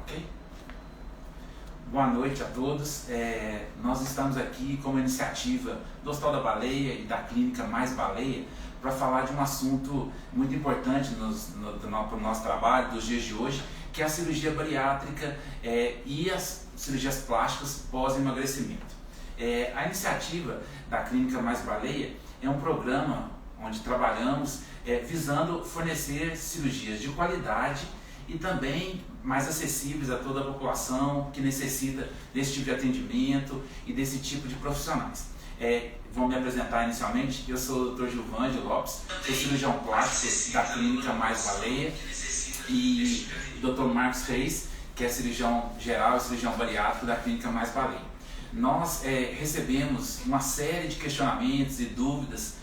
Ok? Boa noite a todos. Nós estamos aqui com uma iniciativa do Hospital da Baleia e da Clínica Mais Baleia para falar de um assunto muito importante para o nosso trabalho dos dias de hoje, que é a cirurgia bariátrica e as cirurgias plásticas pós-emagrecimento. A iniciativa da Clínica Mais Baleia é um programa onde trabalhamos visando fornecer cirurgias de qualidade e também mais acessíveis a toda a população que necessita desse tipo de atendimento e desse tipo de profissionais. Vou me apresentar inicialmente. Eu sou o Dr. Gilvande Lopes, sou cirurgião plástico da Clínica Mais Baleia, e o Dr. Marcos Reis, que é cirurgião geral e cirurgião bariátrico da Clínica Mais Baleia. Nós recebemos uma série de questionamentos e dúvidas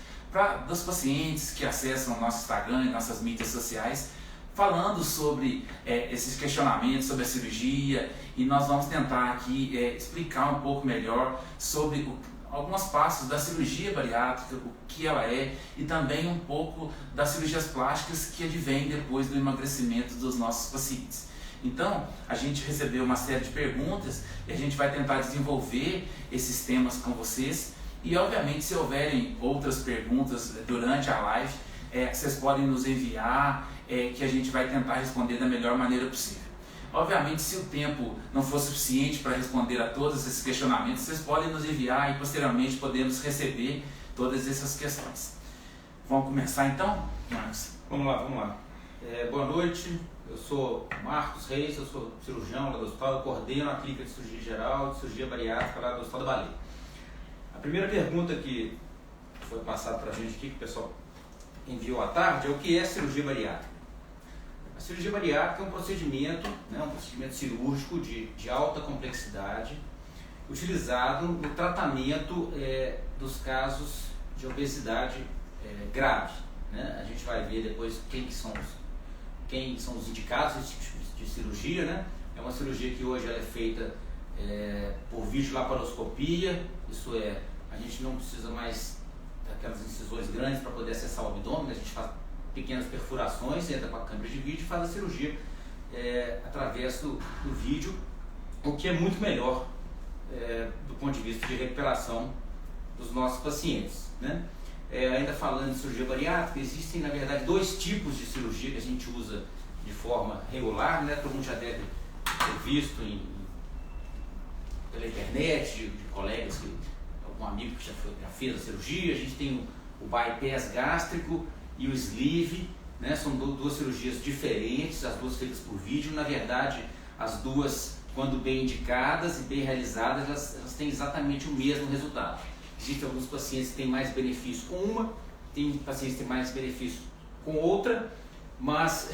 dos pacientes que acessam o nosso Instagram e nossas mídias sociais, falando sobre esses questionamentos sobre a cirurgia, e nós vamos tentar aqui explicar um pouco melhor sobre alguns passos da cirurgia bariátrica, o que ela é, e também um pouco das cirurgias plásticas que advêm depois do emagrecimento dos nossos pacientes. Então, a gente recebeu uma série de perguntas e a gente vai tentar desenvolver esses temas com vocês. E, obviamente, se houverem outras perguntas durante a live, vocês podem nos enviar, que a gente vai tentar responder da melhor maneira possível. Obviamente, se o tempo não for suficiente para responder a todos esses questionamentos, vocês podem nos enviar e posteriormente podemos receber todas essas questões. Vamos começar então, Marcos? Vamos lá. Boa noite, eu sou Marcos Reis, eu sou cirurgião lá do hospital, eu coordeno a clínica de cirurgia geral, de cirurgia bariátrica lá do Hospital da Baleia. A primeira pergunta que foi passada para a gente aqui, que o pessoal enviou à tarde, é o que é cirurgia bariátrica. A cirurgia bariátrica é um procedimento cirúrgico de alta complexidade, utilizado no tratamento dos casos de obesidade grave. Né? A gente vai ver depois quem são os indicados desse tipo de cirurgia. Né? É uma cirurgia que hoje ela é feita por videolaparoscopia, isso é, a gente não precisa mais daquelas incisões grandes para poder acessar o abdômen, a gente faz pequenas perfurações, entra com a câmera de vídeo e faz a cirurgia através do vídeo, o que é muito melhor do ponto de vista de recuperação dos nossos pacientes. Né? Ainda falando de cirurgia bariátrica, existem na verdade dois tipos de cirurgia que a gente usa de forma regular, né? Todo mundo já deve ter visto pela internet, de colegas, algum amigo que já fez a cirurgia. A gente tem o bypass gástrico e o sleeve, né? São duas cirurgias diferentes, as duas feitas por vídeo. Na verdade, as duas, quando bem indicadas e bem realizadas, elas têm exatamente o mesmo resultado. Existem alguns pacientes que têm mais benefício com uma, tem pacientes que têm mais benefício com outra, mas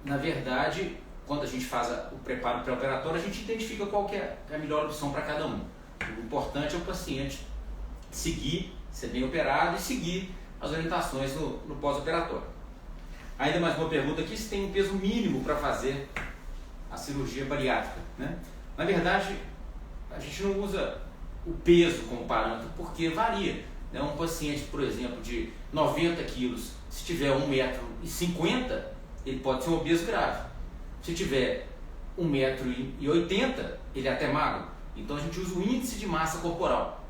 na verdade, quando a gente faz o preparo pré-operatório, a gente identifica qual que é a melhor opção para cada um. O importante é o paciente seguir, ser bem operado e seguir as orientações no pós-operatório. Ainda mais uma pergunta aqui, se tem um peso mínimo para fazer a cirurgia bariátrica. Né? Na verdade, a gente não usa o peso como parâmetro, porque varia. Né? Um paciente, por exemplo, de 90 quilos, se tiver 1,50 m, ele pode ser um obeso grave. Se tiver 1,80 m, ele é até magro. Então a gente usa o índice de massa corporal.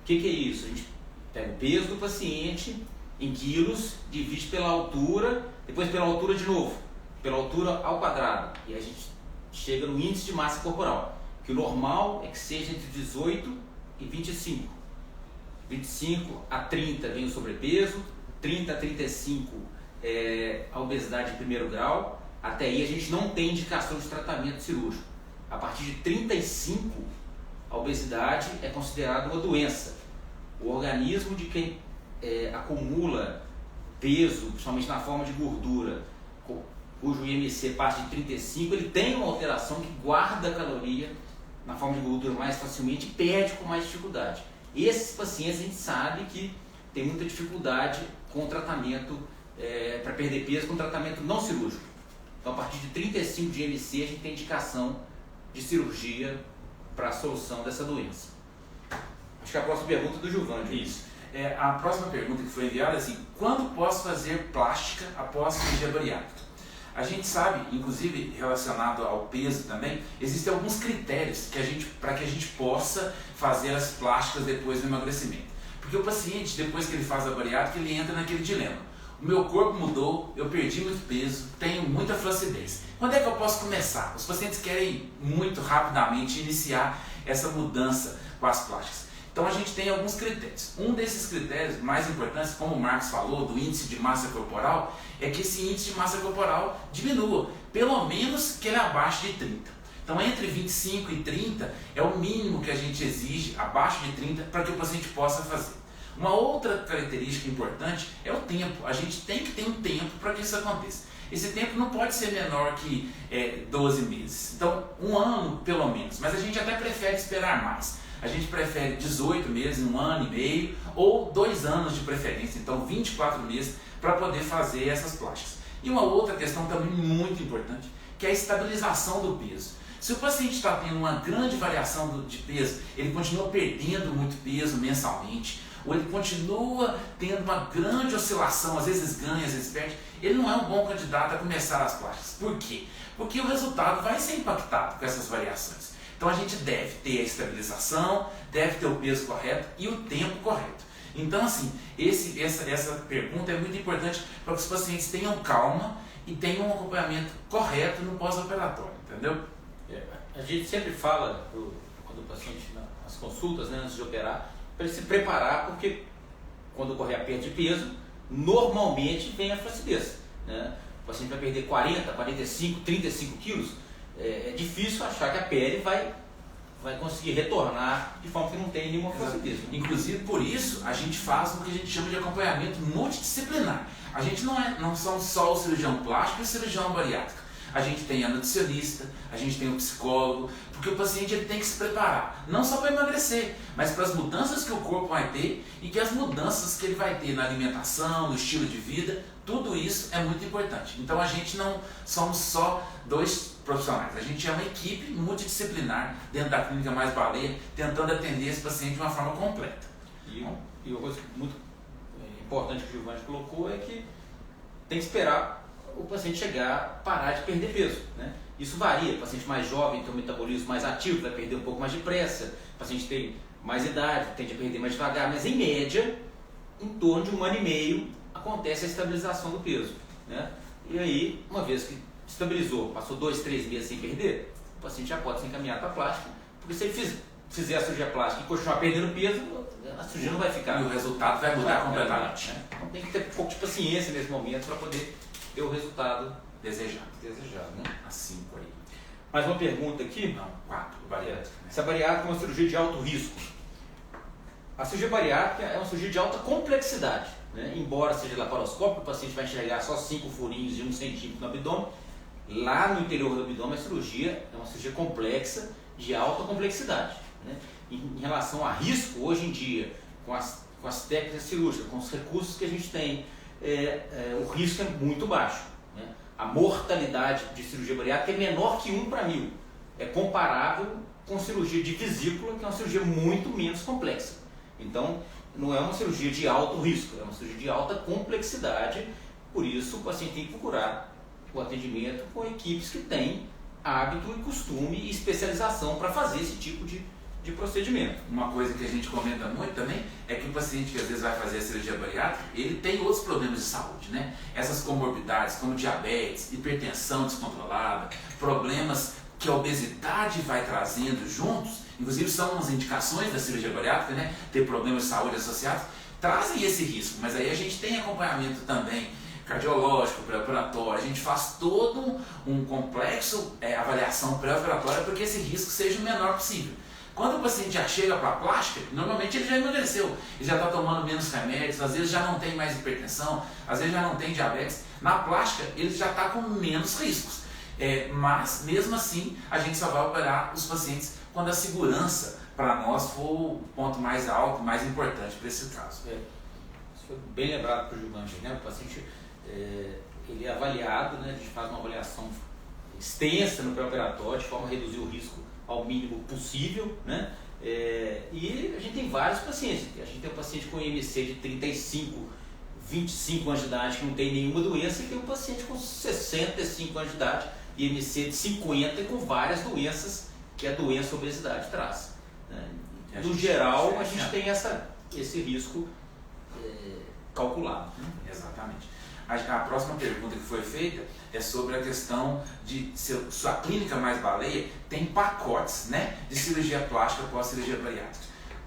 O que é isso? A gente pega o peso do paciente em quilos, divide pela altura, depois pela altura de novo, pela altura ao quadrado, e a gente chega no índice de massa corporal, que o normal é que seja entre 18 e 25. 25 a 30 vem o sobrepeso, 30 a 35 a obesidade de primeiro grau. Até aí a gente não tem indicação de tratamento cirúrgico. A partir de 35, a obesidade é considerada uma doença. O organismo de quem acumula peso, principalmente na forma de gordura, cujo IMC passa de 35, ele tem uma alteração que guarda a caloria na forma de gordura mais facilmente e perde com mais dificuldade. Esses pacientes a gente sabe que tem muita dificuldade com o tratamento para perder peso com tratamento não cirúrgico. Então, a partir de 35 de IMC, a gente tem indicação de cirurgia para a solução dessa doença. Acho que a próxima pergunta é do Gilvande. Isso. A próxima pergunta que foi enviada é assim: quando posso fazer plástica após cirurgia bariátrica? A gente sabe, inclusive relacionado ao peso também, existem alguns critérios para que a gente possa fazer as plásticas depois do emagrecimento. Porque o paciente, depois que ele faz a bariátrica, ele entra naquele dilema. O meu corpo mudou, eu perdi muito peso, tenho muita flacidez. Quando é que eu posso começar? Os pacientes querem muito rapidamente iniciar essa mudança com as plásticas. Então a gente tem alguns critérios. Um desses critérios mais importantes, como o Marcos falou, do índice de massa corporal, é que esse índice de massa corporal diminua, pelo menos que ele abaixo de 30. Então entre 25 e 30 é o mínimo que a gente exige, abaixo de 30, para que o paciente possa fazer. Uma outra característica importante é o tempo. A gente tem que ter um tempo para que isso aconteça. Esse tempo não pode ser menor que 12 meses. Então, 1 ano pelo menos. Mas a gente até prefere esperar mais. A gente prefere 18 meses, 1 ano e meio, ou 2 anos de preferência. Então, 24 meses para poder fazer essas plásticas. E uma outra questão também muito importante, que é a estabilização do peso. Se o paciente está tendo uma grande variação de peso, ele continua perdendo muito peso mensalmente, ou ele continua tendo uma grande oscilação, às vezes ganha, às vezes perde, ele não é um bom candidato a começar as plásticas. Por quê? Porque o resultado vai ser impactado com essas variações. Então a gente deve ter a estabilização, deve ter o peso correto e o tempo correto. Então assim, essa pergunta é muito importante para que os pacientes tenham calma e tenham um acompanhamento correto no pós-operatório, entendeu? A gente sempre fala, quando o paciente, nas consultas, né, antes de operar, para ele se preparar, porque quando ocorrer a perda de peso, normalmente vem a flacidez, né? O paciente vai perder 40, 45, 35 quilos, é difícil achar que a pele vai conseguir retornar de forma que não tem nenhuma flacidez. Inclusive por isso a gente faz o que a gente chama de acompanhamento multidisciplinar. A gente não são só o cirurgião plástico e o cirurgião bariátrico. A gente tem a nutricionista, a gente tem o psicólogo, porque o paciente ele tem que se preparar, não só para emagrecer, mas para as mudanças que o corpo vai ter e que as mudanças que ele vai ter na alimentação, no estilo de vida, tudo isso é muito importante. Então a gente não somos só 2 profissionais, a gente é uma equipe multidisciplinar dentro da Clínica Mais Baleia, tentando atender esse paciente de uma forma completa. E uma coisa muito importante que o Giovanni colocou é que tem que esperar o paciente chegar, parar de perder peso, né? Isso varia, o paciente mais jovem tem um metabolismo mais ativo, vai perder um pouco mais depressa, o paciente tem mais idade, tende a perder mais devagar, mas em média, em torno de 1 ano e meio, acontece a estabilização do peso, né? E aí, uma vez que estabilizou, passou 2, 3 meses sem perder, o paciente já pode ser encaminhado para a plástica, porque se ele fizer a cirurgia plástica e continuar perdendo peso, a cirurgia não vai ficar. E o resultado vai mudar completamente. Né? Então tem que ter um pouco de paciência nesse momento para poder ter o resultado desejado, né? A 5 aí. Mais uma pergunta aqui. Não, 4, bariátrica. Né? Se a bariátrica é uma cirurgia de alto risco. A cirurgia bariátrica é uma cirurgia de alta complexidade, né? Embora seja laparoscópico, o paciente vai enxergar só 5 furinhos de 1 centímetro no abdômen. Lá no interior do abdômen, a cirurgia é uma cirurgia complexa, de alta complexidade, né? Em relação a risco, hoje em dia, com as técnicas cirúrgicas, com os recursos que a gente tem, o risco é muito baixo, né? A mortalidade de cirurgia bariátrica é menor que 1 para 1000. É comparável com cirurgia de vesícula, que é uma cirurgia muito menos complexa. Então, não é uma cirurgia de alto risco, é uma cirurgia de alta complexidade. Por isso, o paciente tem que procurar o atendimento com equipes que têm hábito e costume e especialização para fazer esse tipo de procedimento. Uma coisa que a gente comenta muito também é que o paciente que às vezes vai fazer a cirurgia bariátrica, ele tem outros problemas de saúde, né? Essas comorbidades como diabetes, hipertensão descontrolada, problemas que a obesidade vai trazendo juntos, inclusive são as indicações da cirurgia bariátrica, né? Ter problemas de saúde associados, trazem esse risco, mas aí a gente tem acompanhamento também cardiológico, pré-operatório, a gente faz todo um complexo avaliação pré-operatória para que esse risco seja o menor possível. Quando o paciente já chega para a plástica, normalmente ele já emagreceu, ele já está tomando menos remédios, às vezes já não tem mais hipertensão, às vezes já não tem diabetes. Na plástica, ele já está com menos riscos. Mas, mesmo assim, a gente só vai operar os pacientes quando a segurança, para nós, for o ponto mais alto, mais importante para esse caso. Isso foi bem lembrado para o Giovanni, né? O paciente ele é avaliado, né? A gente faz uma avaliação extensa no pré-operatório, de forma a reduzir o risco ao mínimo possível, né? E a gente tem vários pacientes. A gente tem um paciente com IMC de 35 25 anos de idade que não tem nenhuma doença e tem um paciente com 65 anos de idade, IMC de 50 e com várias doenças que a doença obesidade traz. Né? No geral, a gente tem esse risco calculado. Exatamente. A próxima pergunta que foi feita é sobre a questão de se sua clínica Mais Baleia tem pacotes, né, de cirurgia plástica após cirurgia bariátrica.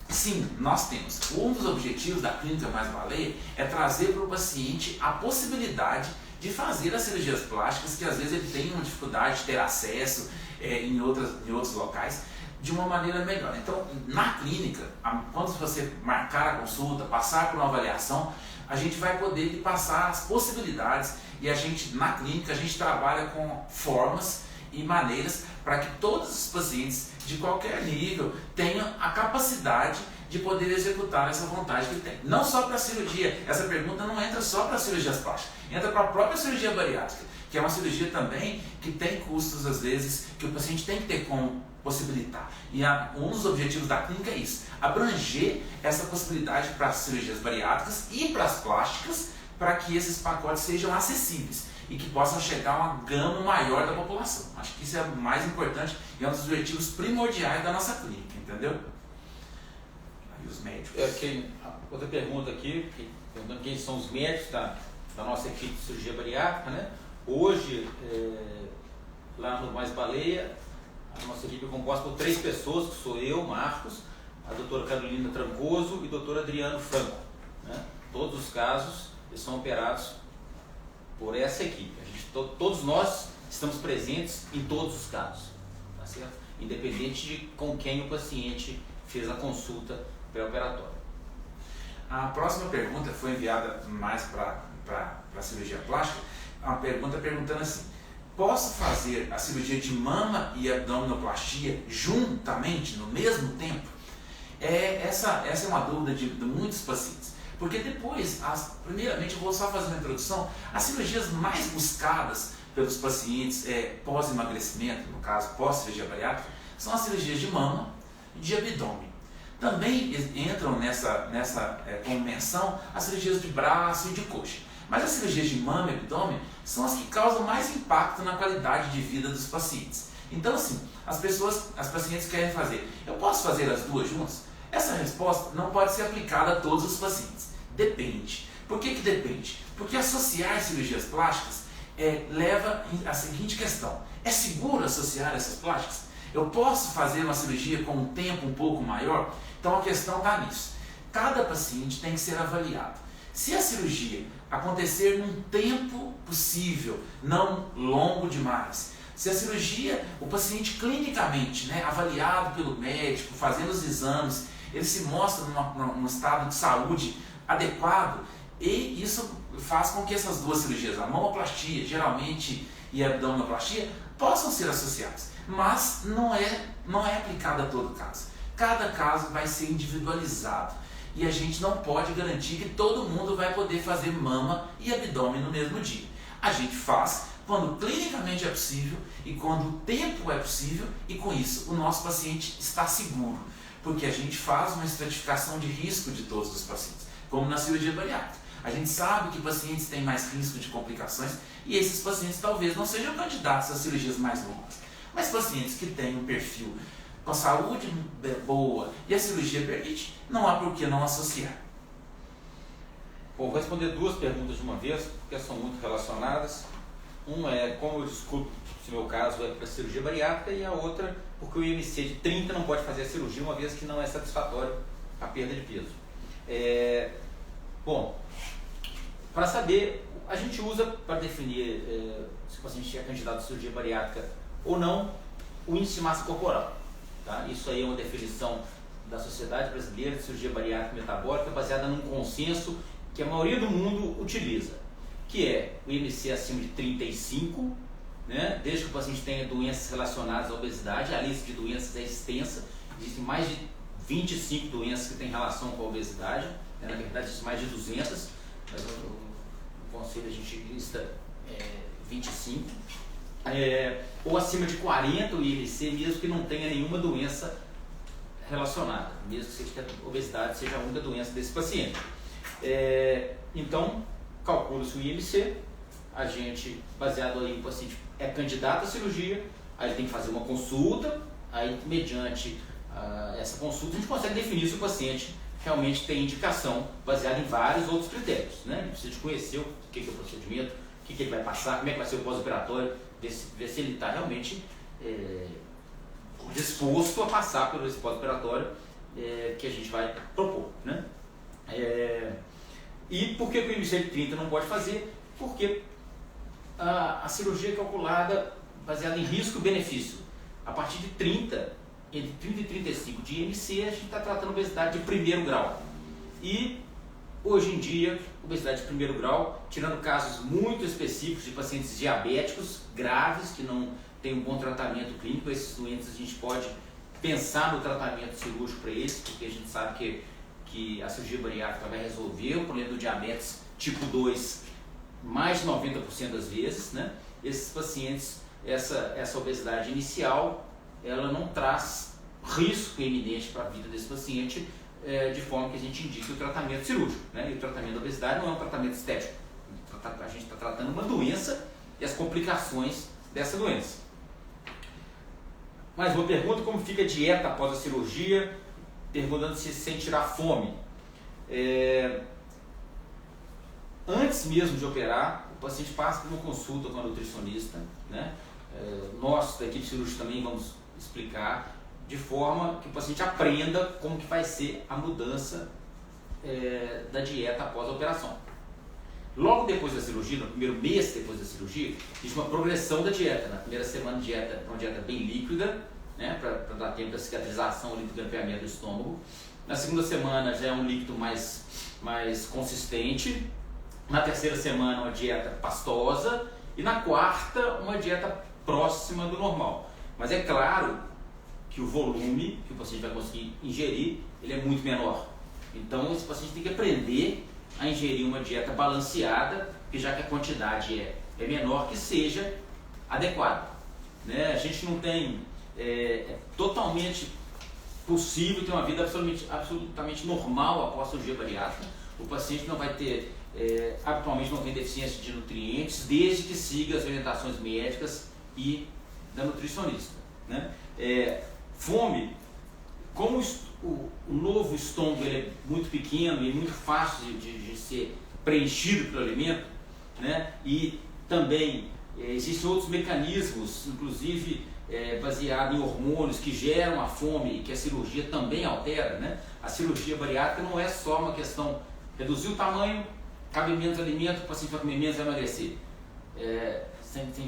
Sim, nós temos. Um dos objetivos da clínica Mais Baleia é trazer para o paciente a possibilidade de fazer as cirurgias plásticas que às vezes ele tem uma dificuldade de ter acesso em outros locais de uma maneira melhor. Então, na clínica, quando você marcar a consulta, passar por uma avaliação, a gente vai poder lhe passar as possibilidades e na clínica, a gente trabalha com formas e maneiras para que todos os pacientes de qualquer nível tenham a capacidade de poder executar essa vontade que ele tem. Não só para a cirurgia, essa pergunta não entra só para cirurgias plásticas, entra para a própria cirurgia bariátrica, que é uma cirurgia também que tem custos, às vezes, que o paciente tem que ter como possibilitar. E um dos objetivos da clínica é isso, abranger essa possibilidade para as cirurgias bariátricas e para as plásticas, para que esses pacotes sejam acessíveis e que possam chegar a uma gama maior da população. Acho que isso é o mais importante e é um dos objetivos primordiais da nossa clínica, entendeu? Aí os médicos. Outra pergunta aqui, perguntando quem são os médicos da nossa equipe de cirurgia bariátrica, né? Hoje, lá no Mais Baleia, a nossa equipe é composta por 3 pessoas, que sou eu, Marcos, a doutora Carolina Trancoso e o doutor Adriano Franco. Né? Todos os casos eles são operados por essa equipe. Todos nós estamos presentes em todos os casos, tá certo? Independente de com quem o paciente fez a consulta pré-operatória. A próxima pergunta foi enviada mais para a cirurgia plástica, uma pergunta perguntando assim: posso fazer a cirurgia de mama e abdominoplastia juntamente, no mesmo tempo? Essa é uma dúvida de muitos pacientes. Porque depois, primeiramente, eu vou só fazer uma introdução. As cirurgias mais buscadas pelos pacientes pós-emagrecimento, no caso pós-cirurgia bariátrica, são as cirurgias de mama e de abdômen. Também entram nessa como menção as cirurgias de braço e de coxa. Mas as cirurgias de mama e abdômen são as que causam mais impacto na qualidade de vida dos pacientes. Então, assim, as pacientes querem fazer. Eu posso fazer as duas juntas? Essa resposta não pode ser aplicada a todos os pacientes. Depende. Por que depende? Porque associar cirurgias plásticas leva à seguinte questão: é seguro associar essas plásticas? Eu posso fazer uma cirurgia com um tempo um pouco maior? Então a questão está nisso. Cada paciente tem que ser avaliado. Se a cirurgia acontecer num tempo possível, não longo demais, se a cirurgia, o paciente clinicamente, né, avaliado pelo médico, fazendo os exames, ele se mostra num estado de saúde adequado, e isso faz com que essas duas cirurgias, a mamoplastia geralmente e a abdominoplastia, possam ser associadas, mas não é aplicada a todo caso. Cada caso vai ser individualizado e a gente não pode garantir que todo mundo vai poder fazer mama e abdômen no mesmo dia. A gente faz quando clinicamente é possível e quando o tempo é possível, e com isso o nosso paciente está seguro, porque a gente faz uma estratificação de risco de todos os pacientes, como na cirurgia bariátrica. A gente sabe que pacientes têm mais risco de complicações e esses pacientes talvez não sejam candidatos às cirurgias mais longas. Mas pacientes que têm um perfil com saúde boa e a cirurgia permite, não há por que não associar. Bom, vou responder 2 perguntas de uma vez, porque são muito relacionadas. Uma é como eu desculpo se o meu caso é para cirurgia bariátrica, e a outra porque o IMC de 30 não pode fazer a cirurgia, uma vez que não é satisfatório a perda de peso. Bom, para saber, a gente usa para definir se o paciente é candidato à cirurgia bariátrica ou não, o índice de massa corporal. Tá? Isso aí é uma definição da Sociedade Brasileira de Cirurgia Bariátrica e Metabólica, baseada num consenso que a maioria do mundo utiliza, que é o IMC acima de 35, né? Desde que o paciente tenha doenças relacionadas à obesidade. A lista de doenças é extensa, existem mais de 25 doenças que têm relação com a obesidade, né? Na verdade existem mais de 200, mas no conselho a gente lista 25, ou acima de 40 o IMC, mesmo que não tenha nenhuma doença relacionada, mesmo que a obesidade seja a única doença desse paciente. Então, calcula-se o IMC, a gente, baseado aí, o paciente é candidato à cirurgia, aí ele tem que fazer uma consulta, aí mediante essa consulta a gente consegue definir se o paciente realmente tem indicação baseada em vários outros critérios, né? Ele precisa de conhecer o que é o procedimento, o que ele vai passar, como é que vai ser o pós-operatório, ver se ele está realmente disposto a passar por esse pós-operatório que a gente vai propor, né? E por que o IMC de 30 não pode fazer? Porque a cirurgia é calculada baseada em risco-benefício. A partir de 30, entre 30 e 35 de IMC, a gente está tratando obesidade de primeiro grau. E hoje em dia, obesidade de primeiro grau, tirando casos muito específicos de pacientes diabéticos graves que não têm um bom tratamento clínico, esses doentes a gente pode pensar no tratamento cirúrgico para eles, porque a gente sabe que a cirurgia bariátrica vai resolver o problema do diabetes tipo 2 mais de 90% das vezes, né? Esses pacientes, essa obesidade inicial, ela não traz risco iminente para a vida desse paciente, de forma que a gente indique o tratamento cirúrgico, né? E o tratamento da obesidade não é um tratamento estético, a gente está tratando uma doença e as complicações dessa doença. Mais uma pergunta: como fica a dieta após a cirurgia? Perguntando se sem tirar fome. Antes mesmo de operar, o paciente passa por uma consulta com a nutricionista, né? Nós da equipe cirúrgica também vamos explicar, de forma que o paciente aprenda como que vai ser a mudança da dieta após a operação. Logo depois da cirurgia, no primeiro mês depois da cirurgia, existe uma progressão da dieta. Na primeira semana, dieta é uma dieta bem líquida, né, para dar tempo da cicatrização ali do grampeamento do estômago. Na segunda semana já é um líquido mais consistente. Na terceira semana, uma dieta pastosa. E na quarta, uma dieta próxima do normal. Mas é claro que o volume que o paciente vai conseguir ingerir, ele é muito menor. Então, esse paciente tem que aprender a ingerir uma dieta balanceada, que já que a quantidade é menor, que seja adequada, né? A gente não tem... É totalmente possível ter uma vida absolutamente normal após a cirurgia bariátrica. O paciente não vai ter, habitualmente não tem deficiência de nutrientes, desde que siga as orientações médicas e da nutricionista, né? Fome, como o novo estômago ele é muito pequeno e muito fácil de ser preenchido pelo alimento, né? E também existem outros mecanismos, inclusive baseado em hormônios que geram a fome e que a cirurgia também altera, né? A cirurgia bariátrica não é só uma questão de reduzir o tamanho, cabe menos alimento, o paciente vai comer menos e vai emagrecer.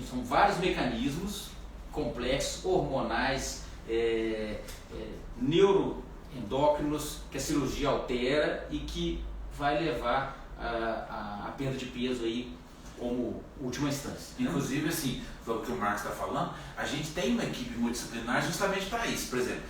São vários mecanismos complexos, hormonais, neuroendócrinos que a cirurgia altera e que vai levar a perda de peso aí como última instância. Inclusive, assim, o que o Marcos está falando, a gente tem uma equipe multidisciplinar justamente para isso. Por exemplo,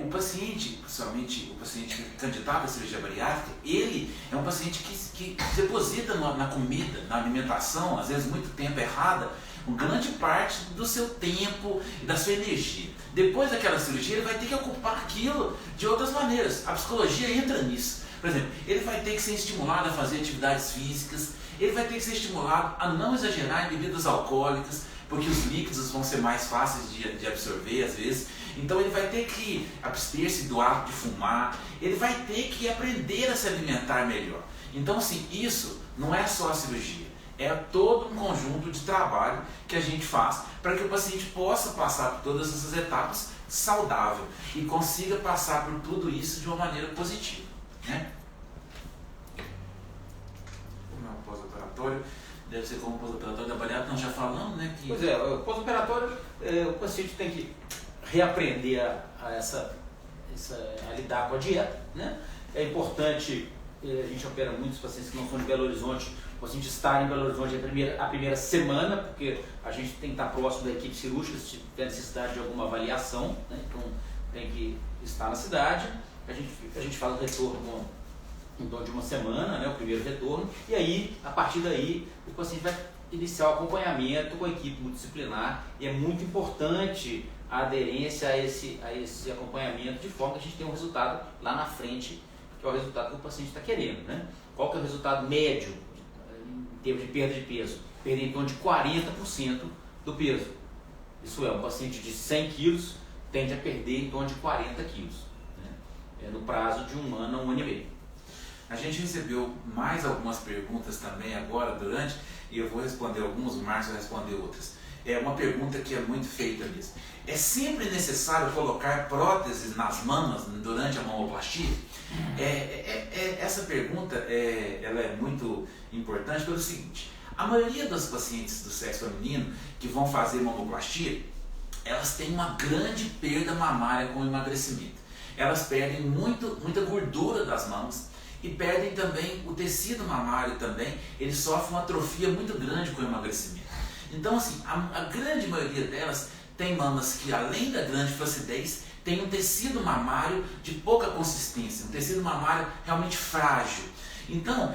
o paciente, principalmente o paciente candidato à cirurgia bariátrica, ele é um paciente que deposita na comida, na alimentação, às vezes muito tempo errada, uma grande parte do seu tempo e da sua energia. Depois daquela cirurgia, ele vai ter que ocupar aquilo de outras maneiras. A psicologia entra nisso. Por exemplo, ele vai ter que ser estimulado a fazer atividades físicas, ele vai ter que ser estimulado a não exagerar em bebidas alcoólicas, porque os líquidos vão ser mais fáceis de absorver às vezes. Então ele vai ter que abster-se do hábito de fumar, ele vai ter que aprender a se alimentar melhor. Então, assim, isso não é só a cirurgia, é todo um conjunto de trabalho que a gente faz para que o paciente possa passar por todas essas etapas saudável e consiga passar por tudo isso de uma maneira positiva, né? Pós-operatório deve ser como pós-operatório da bariátrica, nós já falamos, né? Pois é, o pós-operatório, o paciente tem que reaprender a lidar com a dieta, né? É importante, a gente opera muitos pacientes que não são de Belo Horizonte, o paciente estar em Belo Horizonte a primeira semana, porque a gente tem que estar próximo da equipe cirúrgica se tiver necessidade de alguma avaliação, né? Então tem que estar na cidade, a gente faz o retorno em torno de uma semana, né, o primeiro retorno, e aí, a partir daí, o paciente vai iniciar o acompanhamento com a equipe multidisciplinar, e é muito importante a aderência a esse acompanhamento, de forma que a gente tenha um resultado lá na frente, que é o resultado que o paciente está querendo, né? qual que é o resultado médio em termos de perda de peso? Perder em torno de 40% do peso. Isso é, um paciente de 100 quilos tende a perder em torno de 40 quilos, né? No prazo de 1 ano a 1 ano e meio. A gente recebeu mais algumas perguntas também agora, durante, e eu vou responder algumas, o Marcos vai responder outras. É uma pergunta que é muito feita mesmo. É sempre necessário colocar próteses nas mamas durante a mamoplastia? Essa pergunta ela é muito importante pelo seguinte: a maioria das pacientes do sexo feminino que vão fazer mamoplastia, elas têm uma grande perda mamária com o emagrecimento. Elas perdem muita gordura das mamas e perdem também o tecido mamário também, ele sofre uma atrofia muito grande com o emagrecimento. Então assim, a grande maioria delas tem mamas que, além da grande flacidez, tem um tecido mamário de pouca consistência, um tecido mamário realmente frágil. Então,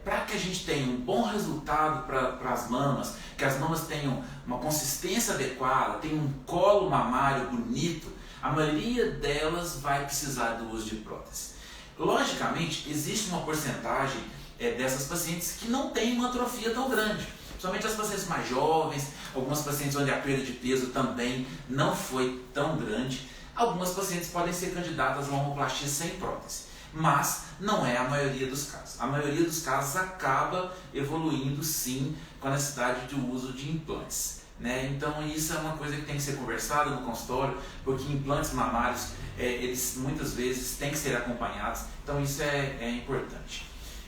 para que a gente tenha um bom resultado para as mamas, que as mamas tenham uma consistência adequada, tenham um colo mamário bonito, a maioria delas vai precisar do uso de prótese. Logicamente, existe uma porcentagem dessas pacientes que não tem uma atrofia tão grande. Principalmente as pacientes mais jovens, algumas pacientes onde a perda de peso também não foi tão grande. Algumas pacientes podem ser candidatas a uma mamoplastia sem prótese, mas não é a maioria dos casos. A maioria dos casos acaba evoluindo sim com a necessidade de uso de implantes, né? Então isso é uma coisa que tem que ser conversada no consultório, porque implantes mamários, eles muitas vezes têm que ser acompanhados, então isso é importante.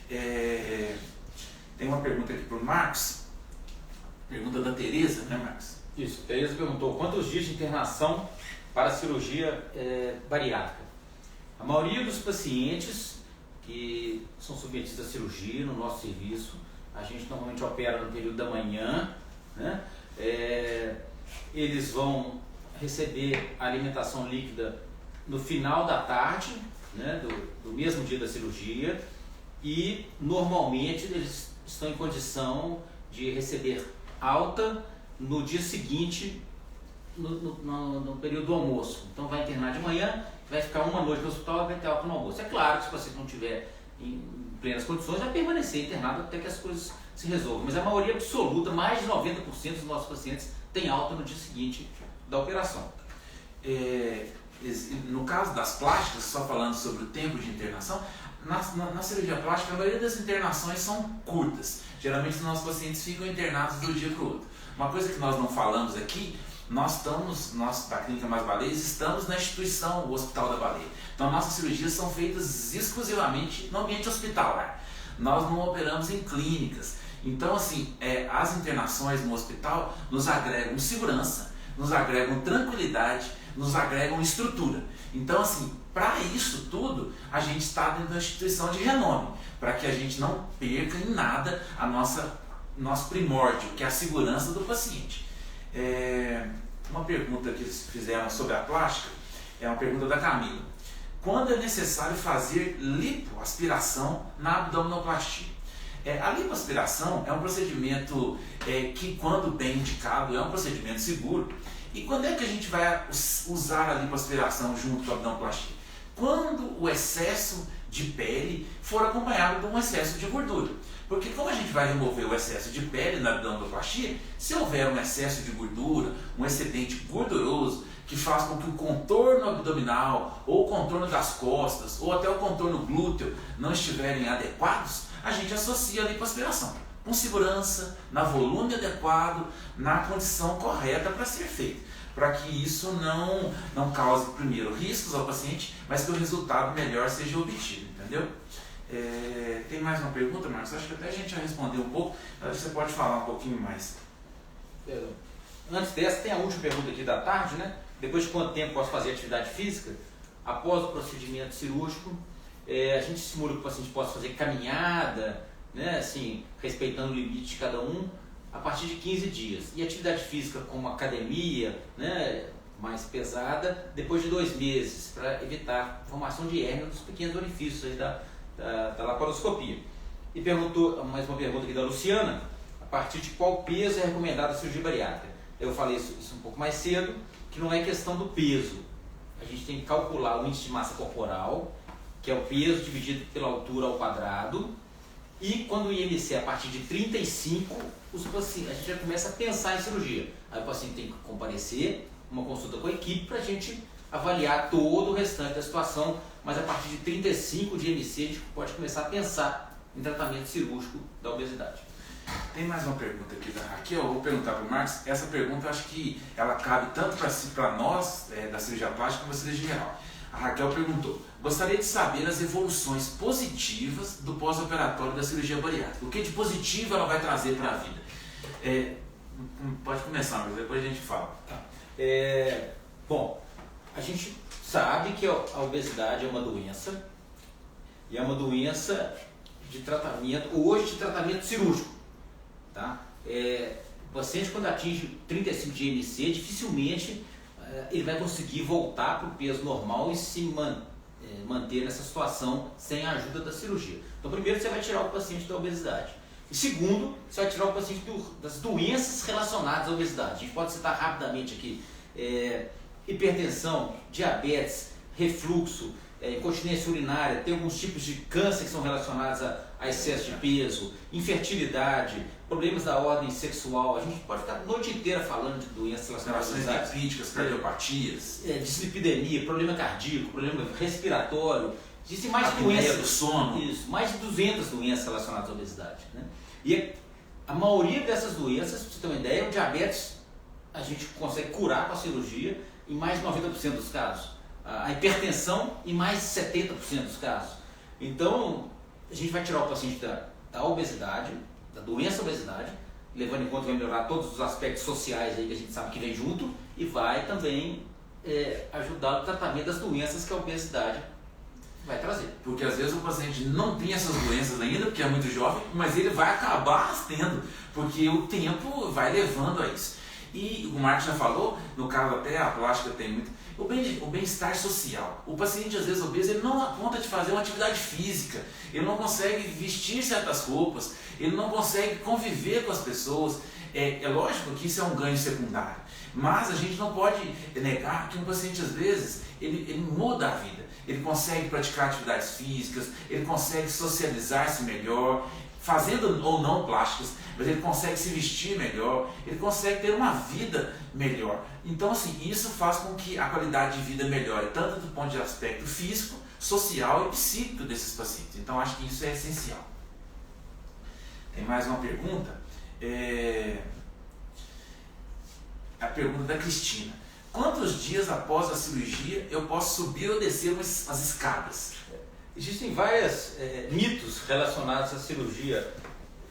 Tem uma pergunta aqui para o Marcos. Pergunta da Tereza, né, Marcos? Isso, Tereza perguntou: quantos dias de internação para a cirurgia bariátrica? A maioria dos pacientes que são submetidos à cirurgia no nosso serviço, a gente normalmente opera no período da manhã, né? Eles vão receber a alimentação líquida no final da tarde, né, do mesmo dia da cirurgia, e normalmente eles estão em condição de receber alta no dia seguinte, no período do almoço. Então vai internar de manhã, vai ficar uma noite no hospital e vai ter alta no almoço. É claro que se o paciente não estiver em plenas condições, vai permanecer internado até que as coisas se resolvam. Mas a maioria absoluta, mais de 90% dos nossos pacientes, tem alta no dia seguinte da operação. No caso das plásticas, só falando sobre o tempo de internação, na cirurgia plástica, a maioria das internações são curtas. Geralmente os nossos pacientes ficam internados de um dia para o outro. Uma coisa que nós não falamos aqui, nós da Clínica Mais Baleias, estamos na instituição, o Hospital da Baleia. Então nossas cirurgias são feitas exclusivamente no ambiente hospitalar. Nós não operamos em clínicas. Então assim, as internações no hospital nos agregam segurança, nos agregam tranquilidade, nos agregam estrutura. Então assim, para isso tudo, a gente está dentro da instituição de renome, para que a gente não perca em nada nosso primórdio, que é a segurança do paciente. Uma pergunta que eles fizeram sobre a plástica, é uma pergunta da Camila. Quando é necessário fazer lipoaspiração na abdominoplastia? A lipoaspiração é um procedimento que, quando bem indicado, é um procedimento seguro. E quando é que a gente vai usar a lipoaspiração junto com a abdominoplastia? Quando o excesso de pele for acompanhado de um excesso de gordura. Porque como a gente vai remover o excesso de pele na abdominoplastia, se houver um excesso de gordura, um excedente gorduroso, que faz com que o contorno abdominal, ou o contorno das costas, ou até o contorno glúteo não estiverem adequados, a gente associa a lipoaspiração com segurança, na volume adequado, na condição correta para ser feito, para que isso não cause, primeiro, riscos ao paciente, mas que o resultado melhor seja obtido, entendeu? Tem mais uma pergunta, Marcos? Acho que até a gente já respondeu um pouco, mas você pode falar um pouquinho mais. Antes dessa, tem a última pergunta aqui da tarde, né? Depois de quanto tempo posso fazer atividade física? Após o procedimento cirúrgico, a gente estimula que o paciente possa fazer caminhada, né? Assim, respeitando o limite de cada um, a partir de 15 dias. E atividade física como academia, né, mais pesada, depois de 2 meses, para evitar a formação de hérnia dos pequenos orifícios aí da laparoscopia. E mais uma pergunta aqui da Luciana: a partir de qual peso é recomendada a cirurgia bariátrica? Eu falei isso um pouco mais cedo, que não é questão do peso. A gente tem que calcular o índice de massa corporal, que é o peso dividido pela altura ao quadrado, E quando o IMC é a partir de 35, a gente já começa a pensar em cirurgia. Aí o paciente tem que comparecer, uma consulta com a equipe para a gente avaliar todo o restante da situação, mas a partir de 35 de IMC a gente pode começar a pensar em tratamento cirúrgico da obesidade. Tem mais uma pergunta aqui da Raquel, eu vou perguntar para o Marcos. Essa pergunta eu acho que ela cabe tanto para nós da cirurgia plástica como da cirurgia geral. A Raquel perguntou: gostaria de saber as evoluções positivas do pós-operatório da cirurgia bariátrica. O que de positivo ela vai trazer para a vida? Pode começar, mas depois a gente fala. Tá. Bom, a gente sabe que a obesidade é uma doença, e é uma doença de tratamento, hoje de tratamento cirúrgico. Tá? O paciente, quando atinge 35 de IMC, dificilmente ele vai conseguir voltar para o peso normal e se manter nessa situação sem a ajuda da cirurgia. Então, primeiro você vai tirar o paciente da obesidade. E segundo, você vai tirar o paciente das doenças relacionadas à obesidade. A gente pode citar rapidamente aqui hipertensão, diabetes, refluxo, incontinência urinária, tem alguns tipos de câncer que são relacionados a excesso de peso, infertilidade, problemas da ordem sexual. A gente pode ficar a noite inteira falando de doenças relacionadas à obesidade. Lipídicas, cardiopatias, dislipidemia, problema cardíaco, problema respiratório. Existem mais doenças do sono. Isso, mais de 200 doenças relacionadas à obesidade. Né? E a maioria dessas doenças, para você ter uma ideia, o diabetes a gente consegue curar com a cirurgia em mais de 90% dos casos. A hipertensão em mais de 70% dos casos. Então, a gente vai tirar o paciente da obesidade, da doença obesidade, levando em conta que vai melhorar todos os aspectos sociais aí que a gente sabe que vem junto, e vai também ajudar no tratamento das doenças que a obesidade vai trazer. Porque às vezes o paciente não tem essas doenças ainda, porque é muito jovem, mas ele vai acabar tendo, porque o tempo vai levando a isso. E o Marcos já falou, no caso até a plástica tem muito, o bem-estar social. O paciente às vezes obeso, ele não dá conta de fazer uma atividade física, ele não consegue vestir certas roupas, ele não consegue conviver com as pessoas. É lógico que isso é um ganho secundário, mas a gente não pode negar que um paciente às vezes, ele muda a vida. Ele consegue praticar atividades físicas, ele consegue socializar-se melhor, fazendo ou não plásticas, mas ele consegue se vestir melhor, ele consegue ter uma vida melhor. Então, assim, isso faz com que a qualidade de vida melhore, tanto do ponto de aspecto físico, social e psíquico desses pacientes. Então, acho que isso é essencial. Tem mais uma pergunta? A pergunta da Cristina. Quantos dias após a cirurgia eu posso subir ou descer as escadas? Existem vários mitos relacionados à cirurgia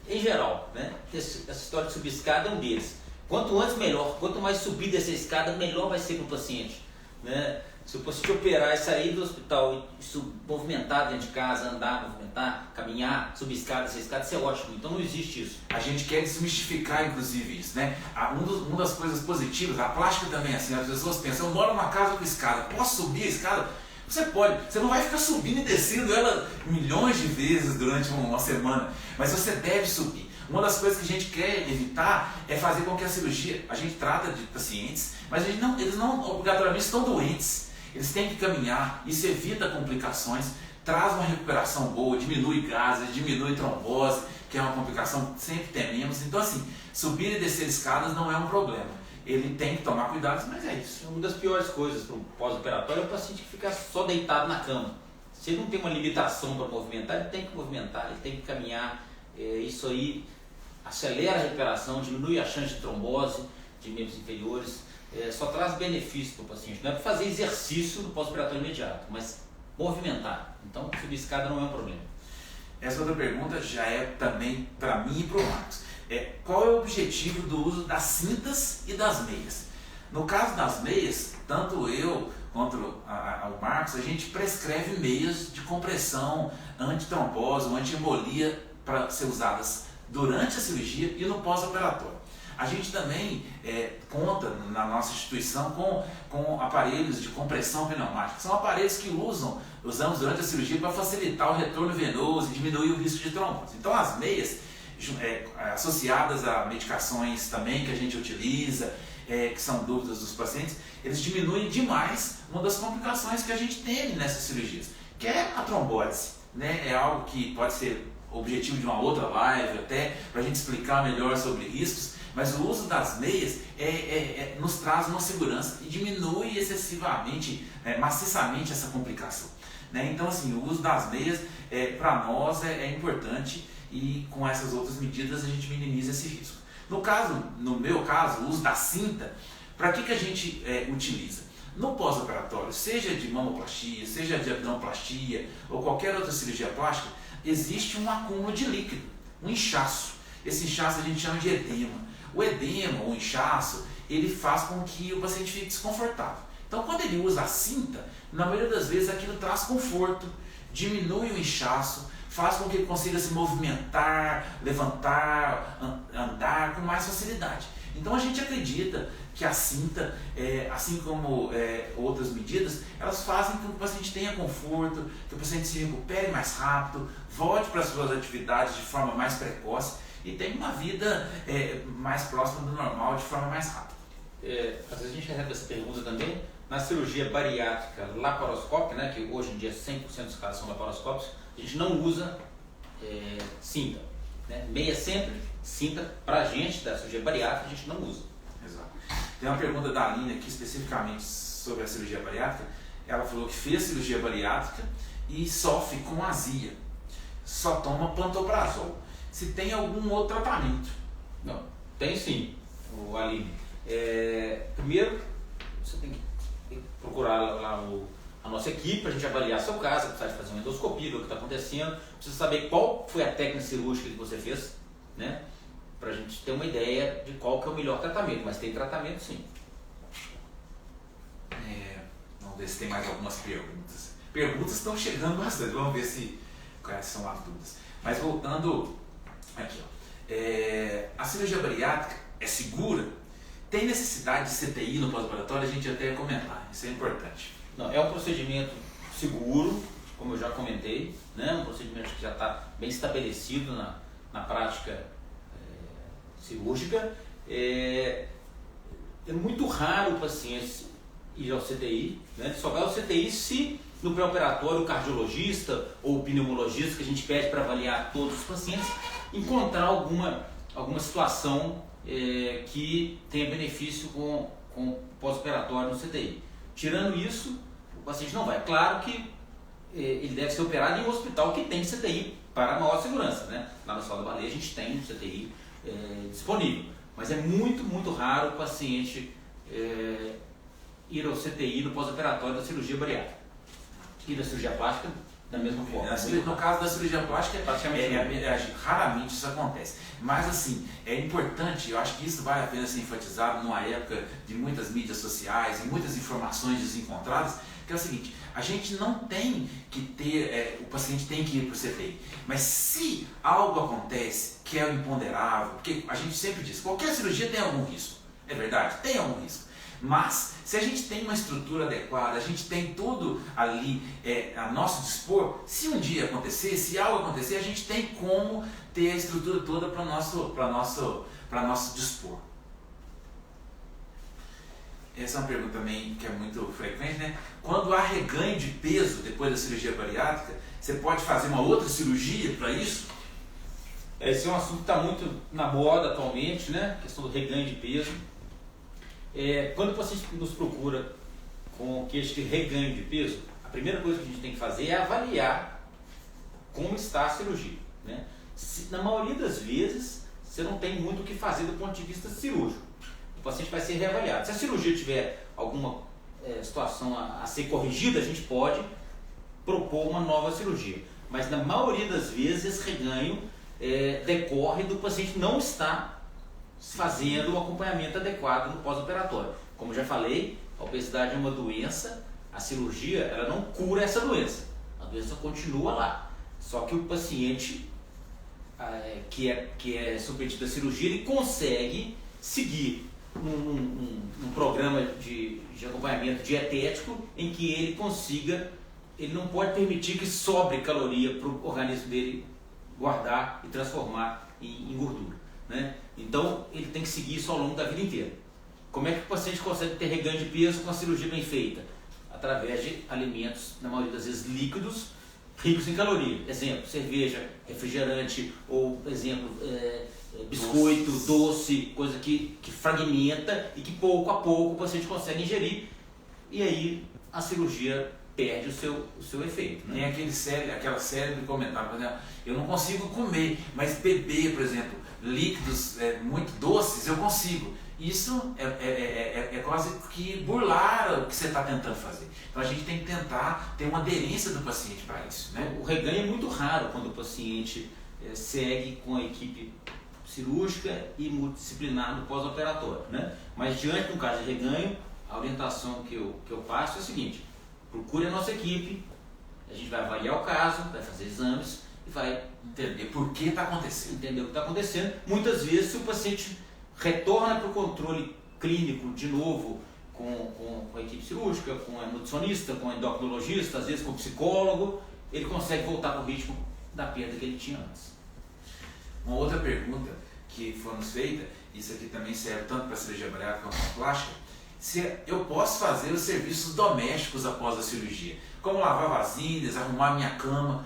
em geral, né? Essa história de subir escada é um deles. Quanto antes, melhor. Quanto mais subir dessa escada, melhor vai ser para o paciente, né? Se eu fosse te operar e sair do hospital e movimentar dentro de casa, andar, movimentar, caminhar, subir escada, descer escada, isso é ótimo. Então não existe isso. A gente quer desmistificar, inclusive, isso, né? Uma das coisas positivas, a plástica também é assim, as pessoas pensam, eu moro numa casa com escada, posso subir a escada? Você pode, você não vai ficar subindo e descendo ela milhões de vezes durante uma semana, mas você deve subir. Uma das coisas que a gente quer evitar é fazer com que a cirurgia, a gente trata de pacientes, mas eles não obrigatoriamente estão doentes. Eles têm que caminhar, isso evita complicações, traz uma recuperação boa, diminui gases, diminui trombose, que é uma complicação que sempre tememos. Então assim, subir e descer escadas não é um problema. Ele tem que tomar cuidado, mas é isso. Uma das piores coisas para o pós-operatório é o paciente que fica só deitado na cama. Se ele não tem uma limitação para movimentar, ele tem que movimentar, ele tem que caminhar. Isso aí acelera a recuperação, diminui a chance de trombose de membros inferiores, só traz benefício para o paciente. Não é para fazer exercício no pós-operatório imediato, mas movimentar. Então, subir escada não é um problema. Essa outra pergunta já é também para mim e para o Marcos. Qual é o objetivo do uso das cintas e das meias? No caso das meias, tanto eu quanto o Marcos, a gente prescreve meias de compressão antitrombose ou anti-embolia para ser usadas durante a cirurgia e no pós-operatório. A gente também conta na nossa instituição com aparelhos de compressão pneumática. São aparelhos que usamos durante a cirurgia para facilitar o retorno venoso e diminuir o risco de trombose. Então as meias, associadas a medicações também que a gente utiliza, que são dúvidas dos pacientes, eles diminuem demais uma das complicações que a gente tem nessas cirurgias, que é a trombose, né? É algo que pode ser objetivo de uma outra live, até para a gente explicar melhor sobre riscos, mas o uso das meias nos traz uma segurança e diminui excessivamente, maciçamente essa complicação. Né? Então, assim, o uso das meias para nós é importante e com essas outras medidas a gente minimiza esse risco. No meu caso, o uso da cinta, para que a gente utiliza? No pós-operatório, seja de mamoplastia, seja de abdominoplastia ou qualquer outra cirurgia plástica, existe um acúmulo de líquido, um inchaço. Esse inchaço a gente chama de edema. O edema, ou inchaço, ele faz com que o paciente fique desconfortável. Então, quando ele usa a cinta, na maioria das vezes aquilo traz conforto, diminui o inchaço, faz com que ele consiga se movimentar, levantar, andar com mais facilidade. Então a gente acredita que a cinta, assim como outras medidas, elas fazem com que o paciente tenha conforto, que o paciente se recupere mais rápido, volte para as suas atividades de forma mais precoce e tenha uma vida mais próxima do normal de forma mais rápida. Às vezes a gente recebe essa pergunta também, na cirurgia bariátrica laparoscópica, né, que hoje em dia 100% dos casos são laparoscópicos, a gente não usa cinta. Né? Meia sempre, cinta para a gente da cirurgia bariátrica a gente não usa. Exato. Tem uma pergunta da Aline aqui especificamente sobre a cirurgia bariátrica. Ela falou que fez cirurgia bariátrica e sofre com azia. Só toma pantoprazol. Se tem algum outro tratamento? Não, tem sim, Aline. Primeiro, você tem que procurar lá a nossa equipe para a gente avaliar seu caso, precisa de fazer uma endoscopia, ver o que está acontecendo, precisa saber qual foi a técnica cirúrgica que você fez, né? Para a gente ter uma ideia de qual que é o melhor tratamento, mas tem tratamento sim. Vamos ver se tem mais algumas perguntas. Perguntas estão chegando bastante, vamos ver quais são as dúvidas. Mas voltando aqui, a cirurgia bariátrica é segura? Tem necessidade de CTI no pós-operatório? A gente até ia comentar, isso é importante. Não, é um procedimento seguro, como eu já comentei, né? Um procedimento que já está bem estabelecido na prática cirúrgica. É muito raro o paciente ir ao CTI, né? Só vai ao CTI se no pré-operatório o cardiologista ou o pneumologista, que a gente pede para avaliar todos os pacientes, encontrar alguma situação que tenha benefício com o pós-operatório no CTI. Tirando isso, o paciente não vai. Claro que ele deve ser operado em um hospital que tem CTI para maior segurança, né? Lá no Hospital da Baleia a gente tem CTI disponível, mas é muito, muito raro o paciente ir ao CTI no pós-operatório da cirurgia bariátrica. E da cirurgia plástica, da mesma forma. No caso da cirurgia plástica, raramente isso acontece. Mas assim, é importante, eu acho que isso vale a pena ser enfatizado numa época de muitas mídias sociais e muitas informações desencontradas, que é o seguinte: a gente não tem que ter, o paciente tem que ir para o CTI, mas se algo acontece que é o imponderável, porque a gente sempre diz, qualquer cirurgia tem algum risco, é verdade, tem algum risco. Mas, se a gente tem uma estrutura adequada, a gente tem tudo ali a nosso dispor, se um dia acontecer, se algo acontecer, a gente tem como ter a estrutura toda para nosso dispor. Essa é uma pergunta também que é muito frequente, né? Quando há reganho de peso depois da cirurgia bariátrica, você pode fazer uma outra cirurgia para isso? Esse é um assunto que está muito na moda atualmente, né? A questão do reganho de peso. Quando o paciente nos procura com queixa de reganho de peso, a primeira coisa que a gente tem que fazer é avaliar como está a cirurgia, né? Na maioria das vezes, você não tem muito o que fazer do ponto de vista cirúrgico. O paciente vai ser reavaliado. Se a cirurgia tiver alguma situação a ser corrigida, a gente pode propor uma nova cirurgia. Mas na maioria das vezes, esse reganho decorre do paciente não estar fazendo o acompanhamento adequado no pós-operatório. Como já falei, a obesidade é uma doença, a cirurgia ela não cura essa doença, a doença continua lá. Só que o paciente que é submetido à cirurgia, ele consegue seguir um programa de acompanhamento dietético em que ele não pode permitir que sobre caloria para o organismo dele guardar e transformar em gordura, né? Então, ele tem que seguir isso ao longo da vida inteira. Como é que o paciente consegue ter reganho de peso com a cirurgia bem feita? Através de alimentos, na maioria das vezes líquidos, ricos em caloria. Exemplo, cerveja, refrigerante, ou exemplo, biscoito, doce, coisa que fragmenta e que pouco a pouco o paciente consegue ingerir, e aí a cirurgia perde o seu efeito. Né? Tem aquela série de comentários, por exemplo, eu não consigo comer, mas beber, por exemplo, líquidos muito doces, eu consigo. Isso é quase que burlar o que você está tentando fazer. Então a gente tem que tentar ter uma aderência do paciente para isso. Né? O reganho é muito raro quando o paciente segue com a equipe cirúrgica e multidisciplinar no pós-operatório. Né? Mas diante do caso de reganho, a orientação que eu passo é a seguinte: procure a nossa equipe, a gente vai avaliar o caso, vai fazer exames e vai entender por que está acontecendo. Entender o que está acontecendo. Muitas vezes, se o paciente retorna para o controle clínico de novo com a equipe cirúrgica, com a nutricionista, com o endocrinologista, às vezes com o psicólogo, ele consegue voltar para o ritmo da perda que ele tinha antes. Uma outra pergunta que foi nos feita, isso aqui também serve tanto para a cirurgia bariátrica quanto para a plástica: se eu posso fazer os serviços domésticos após a cirurgia, como lavar vasilhas, arrumar minha cama.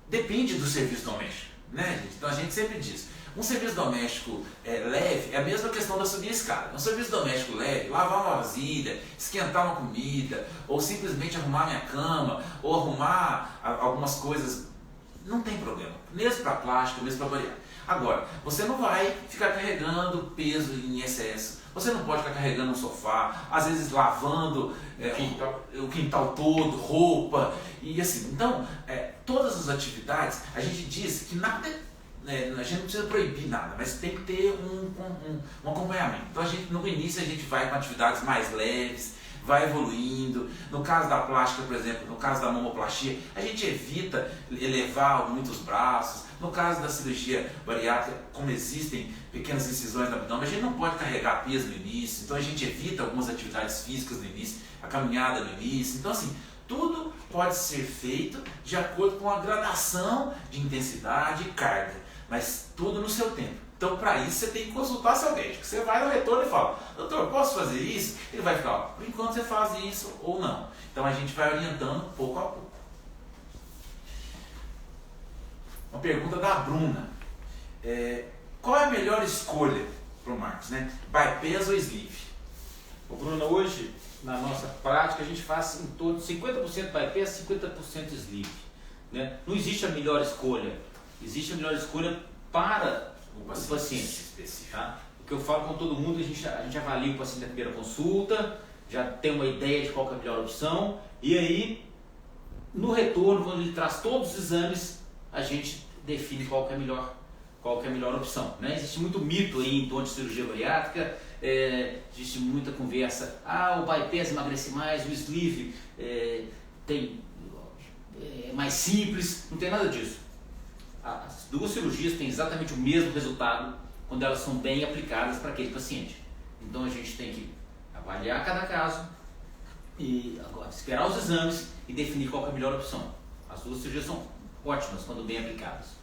Depende do serviço doméstico, né, gente? Então a gente sempre diz, um serviço doméstico leve é a mesma questão da subir a escada. Um serviço doméstico leve, lavar uma vasilha, esquentar uma comida, ou simplesmente arrumar minha cama, ou arrumar algumas coisas, não tem problema. Mesmo para plástica, mesmo para bariátrica. Agora, você não vai ficar carregando peso em excesso. Você não pode ficar carregando um sofá, às vezes lavando o quintal todo, roupa, e assim. Então, todas as atividades, a gente diz que nada, a gente não precisa proibir nada, mas tem que ter um acompanhamento. Então, no início a gente vai com atividades mais leves, vai evoluindo. No caso da plástica, por exemplo, no caso da mamoplastia, a gente evita elevar muito os braços. No caso da cirurgia bariátrica, como existem pequenas incisões no abdômen, a gente não pode carregar peso no início, então a gente evita algumas atividades físicas no início, a caminhada no início. Então assim, tudo pode ser feito de acordo com a gradação de intensidade e carga, mas tudo no seu tempo. Então para isso você tem que consultar seu médico. Você vai no retorno e fala: doutor, posso fazer isso? Ele vai falar: por enquanto você faz isso ou não. Então a gente vai orientando pouco a pouco. Uma pergunta da Bruna: qual é a melhor escolha para o Marcos, né? Bypass ou sleeve? Ô Bruna, hoje na nossa prática a gente faz em torno de 50% bypass, 50% sleeve. Né? Não existe a melhor escolha, existe a melhor escolha para o paciente. Tá? O que eu falo com todo mundo, a gente avalia o paciente na primeira consulta, já tem uma ideia de qual é a melhor opção, e aí no retorno, quando ele traz todos os exames, a gente define qual que é a melhor opção. Né? Existe muito mito aí em torno de cirurgia bariátrica, existe muita conversa: o bypass emagrece mais, o sleeve é mais simples. Não tem nada disso. As duas cirurgias têm exatamente o mesmo resultado quando elas são bem aplicadas para aquele paciente. Então a gente tem que avaliar cada caso e agora esperar os exames e definir qual que é a melhor opção. As duas cirurgias são ótimas quando bem aplicadas.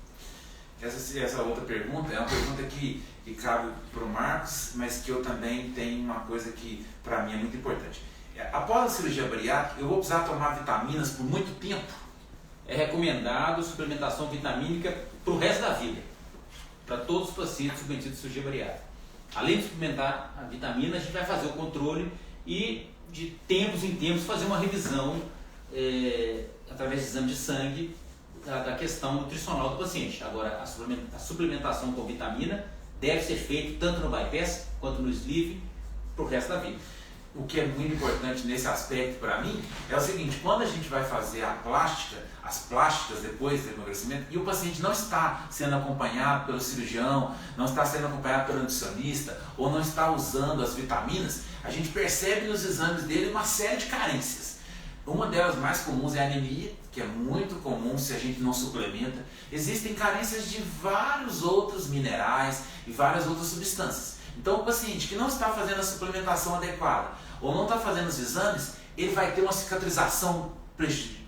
Essa outra pergunta é uma pergunta que cabe para o Marcos, mas que eu também tenho uma coisa que para mim é muito importante. Após a cirurgia bariátrica, eu vou precisar tomar vitaminas por muito tempo? É recomendado suplementação vitamínica para o resto da vida, para todos os pacientes submetidos à cirurgia bariátrica. Além de suplementar a vitamina, a gente vai fazer o controle e de tempos em tempos fazer uma revisão através de exame de sangue da questão nutricional do paciente. Agora, a suplementação com vitamina deve ser feita tanto no bypass quanto no sleeve para o resto da vida. O que é muito importante nesse aspecto para mim é o seguinte: quando a gente vai fazer as plásticas depois do emagrecimento, e o paciente não está sendo acompanhado pelo cirurgião, não está sendo acompanhado pelo nutricionista, ou não está usando as vitaminas, a gente percebe nos exames dele uma série de carências. Uma delas mais comuns é a anemia, que é muito comum se a gente não suplementa. Existem carências de vários outros minerais e várias outras substâncias. Então o paciente que não está fazendo a suplementação adequada ou não está fazendo os exames, ele vai ter uma cicatrização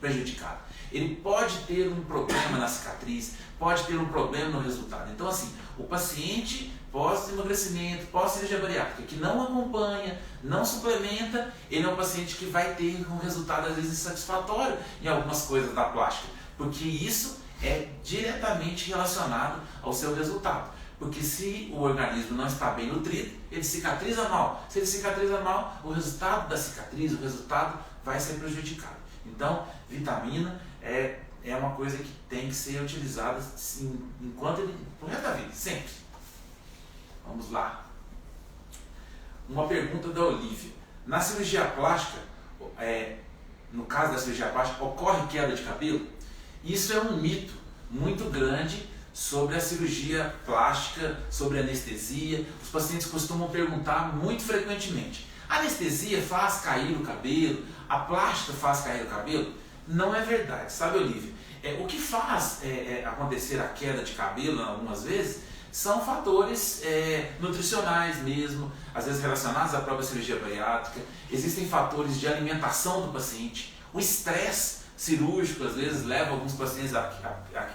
prejudicada. Ele pode ter um problema na cicatriz, pode ter um problema no resultado. Então assim, o paciente pós-emagrecimento, pós-cirurgia bariátrica, que não acompanha, não suplementa, ele é um paciente que vai ter um resultado às vezes insatisfatório em algumas coisas da plástica. porque isso é diretamente relacionado ao seu resultado. Porque se o organismo não está bem nutrido, ele cicatriza mal. Se ele cicatriza mal, o resultado da cicatriz, o resultado vai ser prejudicado. Então, vitamina é uma coisa que tem que ser utilizada enquanto ele, pro resto da vida, sempre. Vamos lá. Uma pergunta da Olívia. Na cirurgia plástica, no caso da cirurgia plástica, ocorre queda de cabelo? Isso é um mito muito grande sobre a cirurgia plástica, sobre anestesia. Os pacientes costumam perguntar muito frequentemente: a anestesia faz cair o cabelo? A plástica faz cair o cabelo? Não é verdade, sabe, Olívia? O que faz acontecer a queda de cabelo algumas vezes são fatores nutricionais mesmo, às vezes relacionados à própria cirurgia bariátrica. Existem fatores de alimentação do paciente, o estresse cirúrgico às vezes leva alguns pacientes a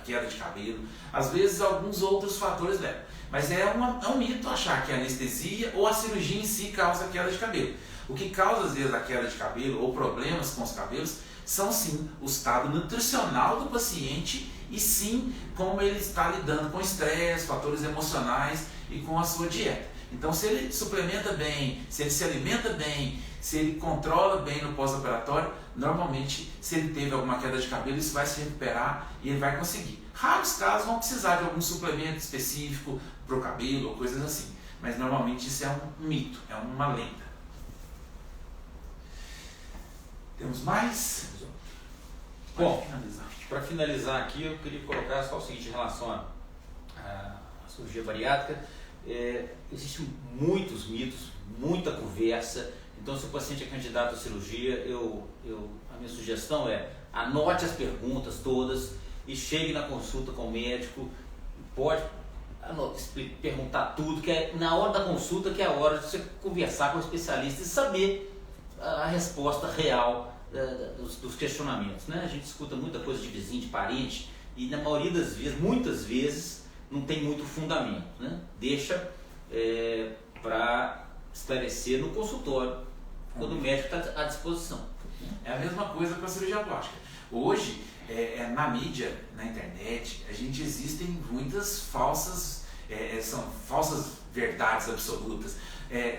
queda de cabelo, às vezes alguns outros fatores levam. Mas é um mito achar que a anestesia ou a cirurgia em si causa queda de cabelo. O que causa às vezes a queda de cabelo ou problemas com os cabelos são sim o estado nutricional do paciente e sim como ele está lidando com estresse, fatores emocionais e com a sua dieta. Então, se ele suplementa bem, se ele se alimenta bem, se ele controla bem no pós-operatório, normalmente, se ele teve alguma queda de cabelo, isso vai se recuperar e ele vai conseguir. Raros casos vão precisar de algum suplemento específico para o cabelo ou coisas assim, mas normalmente isso é um mito, é uma lenda. Temos mais? Bom, para finalizar aqui, eu queria colocar só o seguinte em relação à cirurgia bariátrica. Existem muitos mitos, muita conversa. Então, se o paciente é candidato à cirurgia, a minha sugestão é: anote as perguntas todas e chegue na consulta com o médico. Pode perguntar tudo, que é na hora da consulta que é a hora de você conversar com o especialista e saber a resposta real dos questionamentos, né? A gente escuta muita coisa de vizinho, de parente, e na maioria das vezes, muitas vezes, não tem muito fundamento, né? Deixa para esclarecer no consultório, quando o médico está à disposição. É a mesma coisa com a cirurgia plástica. Hoje, na mídia, na internet, existem muitas são falsas verdades absolutas.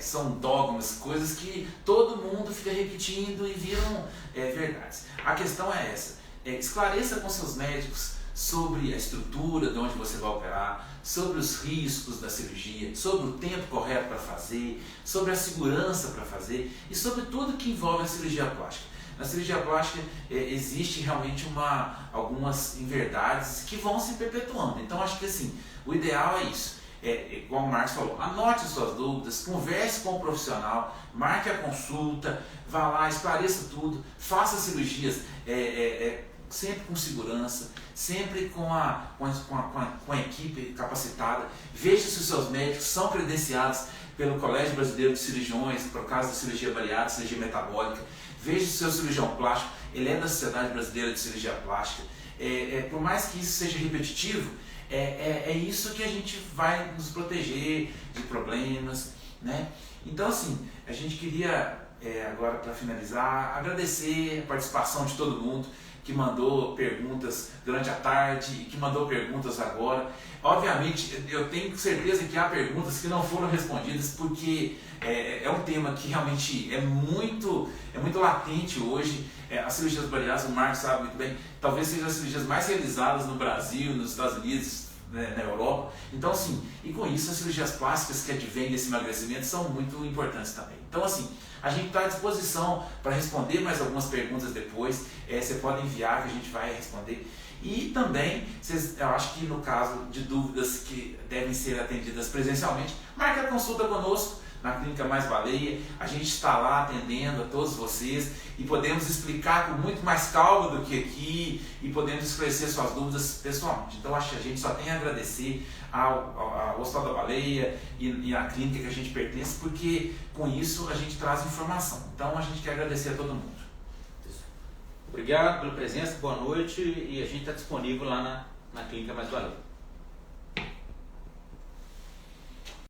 São dogmas, coisas que todo mundo fica repetindo e viram verdades. A questão é essa: esclareça com seus médicos sobre a estrutura de onde você vai operar, sobre os riscos da cirurgia, sobre o tempo correto para fazer, sobre a segurança para fazer e sobre tudo que envolve a cirurgia plástica. Na cirurgia plástica existe realmente algumas inverdades que vão se perpetuando. Então acho que assim, o ideal é isso. Igual o Marcos falou, anote as suas dúvidas, converse com o profissional, marque a consulta, vá lá, esclareça tudo, faça cirurgias sempre com segurança, sempre com a equipe capacitada. Veja se os seus médicos são credenciados pelo Colégio Brasileiro de Cirurgiões, para o caso da cirurgia bariátrica, cirurgia metabólica. Veja se o seu cirurgião plástico ele é da Sociedade Brasileira de Cirurgia Plástica. Por mais que isso seja repetitivo, é isso que a gente vai nos proteger de problemas, né? Então, assim, a gente queria, agora para finalizar, agradecer a participação de todo mundo que mandou perguntas durante a tarde e que mandou perguntas agora. Obviamente, eu tenho certeza que há perguntas que não foram respondidas, porque é um tema que realmente é muito latente hoje. As cirurgias bariátricas, o Marcos sabe muito bem, talvez sejam as cirurgias mais realizadas no Brasil, nos Estados Unidos, né, na Europa. Então, assim, e com isso as cirurgias plásticas que advêm desse emagrecimento são muito importantes também. Então, assim, a gente está à disposição para responder mais algumas perguntas depois. Você pode enviar que a gente vai responder. E também, eu acho que no caso de dúvidas que devem ser atendidas presencialmente, marque a consulta conosco na Clínica Mais Baleia. A gente está lá atendendo a todos vocês e podemos explicar com muito mais calma do que aqui e podemos esclarecer suas dúvidas pessoalmente. Então, acho que a gente só tem a agradecer ao Hospital da Baleia e à clínica que a gente pertence, porque com isso a gente traz informação. Então, a gente quer agradecer a todo mundo. Obrigado pela presença, boa noite, e a gente está disponível lá na Clínica Mais Baleia.